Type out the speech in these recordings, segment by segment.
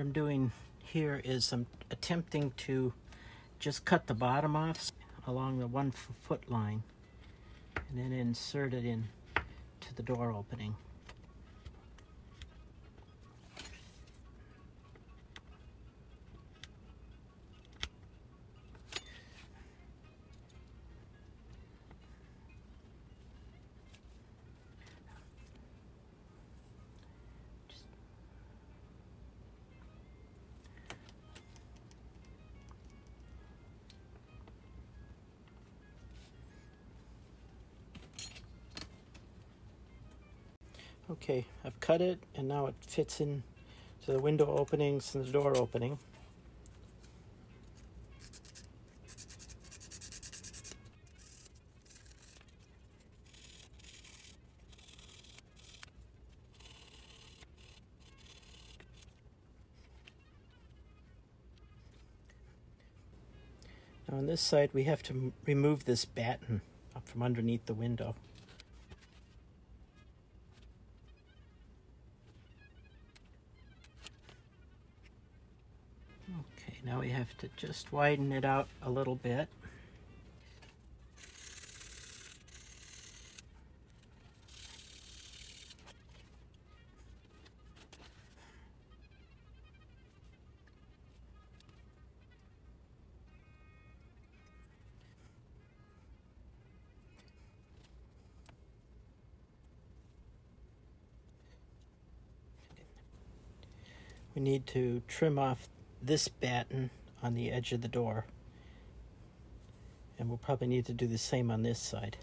I'm doing here is I'm attempting to just cut the bottom off along the 1 foot line and then insert it in to the door opening. Okay, I've cut it and now it fits in to the window openings and the door opening. Now on this side we have to remove this batten up from underneath the window. Okay, now we have to just widen it out a little bit. We need to trim off this batten on the edge of the door. And we'll probably need to do the same on this side.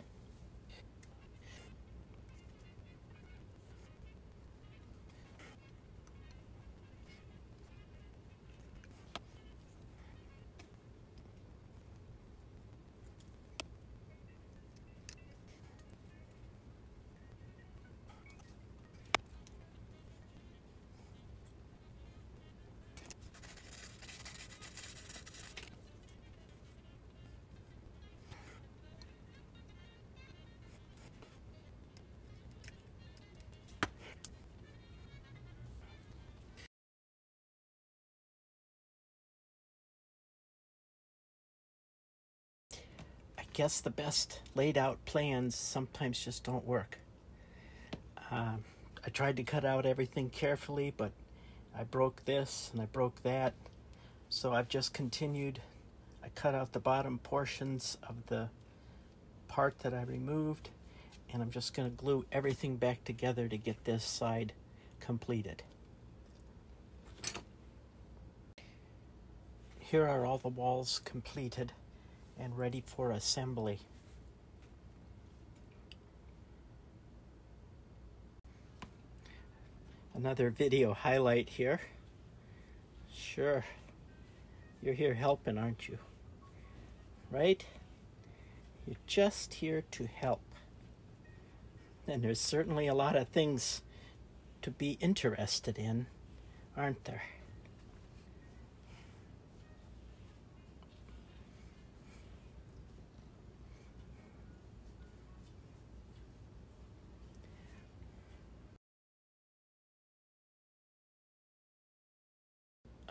I guess the best laid out plans sometimes just don't work. I tried to cut out everything carefully, but I broke this and I broke that. So I've just continued. I cut out the bottom portions of the part that I removed, and I'm just going to glue everything back together to get this side completed. Here are all the walls completed and ready for assembly. Another video highlight here. Sure, you're here helping, aren't you? Right? You're just here to help. And there's certainly a lot of things to be interested in, aren't there?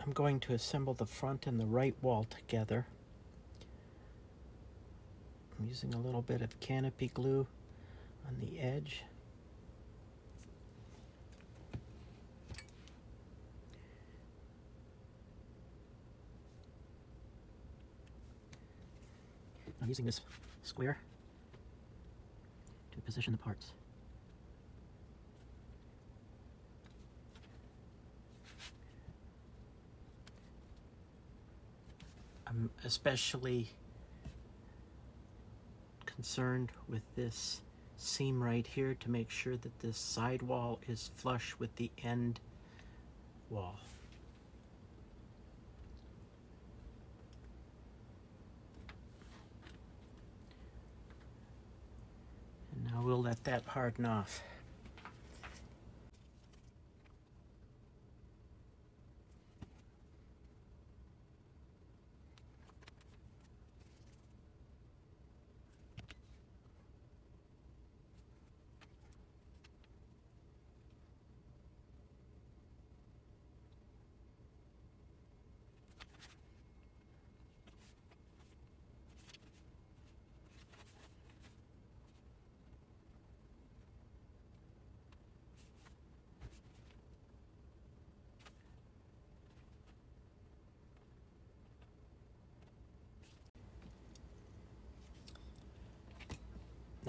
I'm going to assemble the front and the right wall together. I'm using a little bit of canopy glue on the edge. I'm using this square to position the parts. I'm especially concerned with this seam right here to make sure that this side wall is flush with the end wall. And now we'll let that harden off.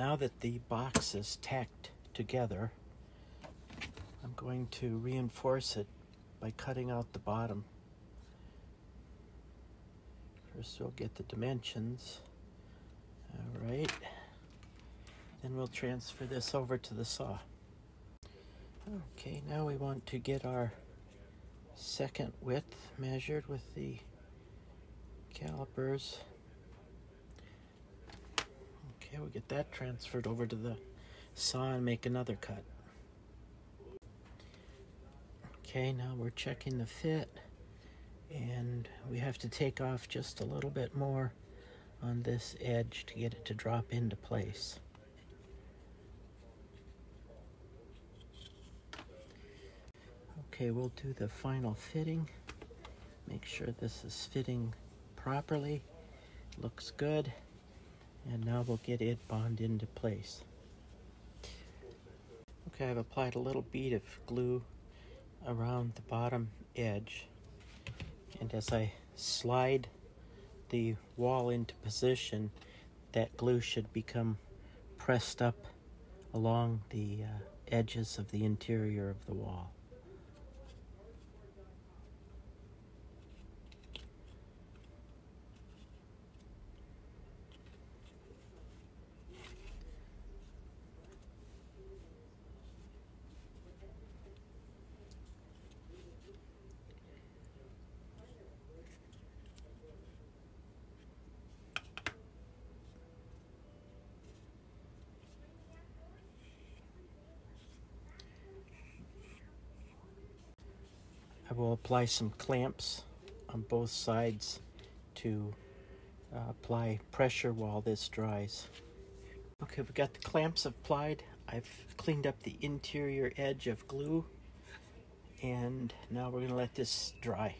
Now that the box is tacked together, I'm going to reinforce it by cutting out the bottom. First we'll get the dimensions. All right. Then we'll transfer this over to the saw. Okay, now we want to get our second width measured with the calipers. Okay, we'll get that transferred over to the saw and make another cut. Okay, now we're checking the fit, and we have to take off just a little bit more on this edge to get it to drop into place. Okay, we'll do the final fitting. Make sure this is fitting properly. Looks good. And now we'll get it bonded into place. Okay, I've applied a little bead of glue around the bottom edge. And as I slide the wall into position, that glue should become pressed up along the edges of the interior of the wall. I will apply some clamps on both sides to apply pressure while this dries. Okay, we got the clamps applied. I've cleaned up the interior edge of glue, and now we're going to let this dry.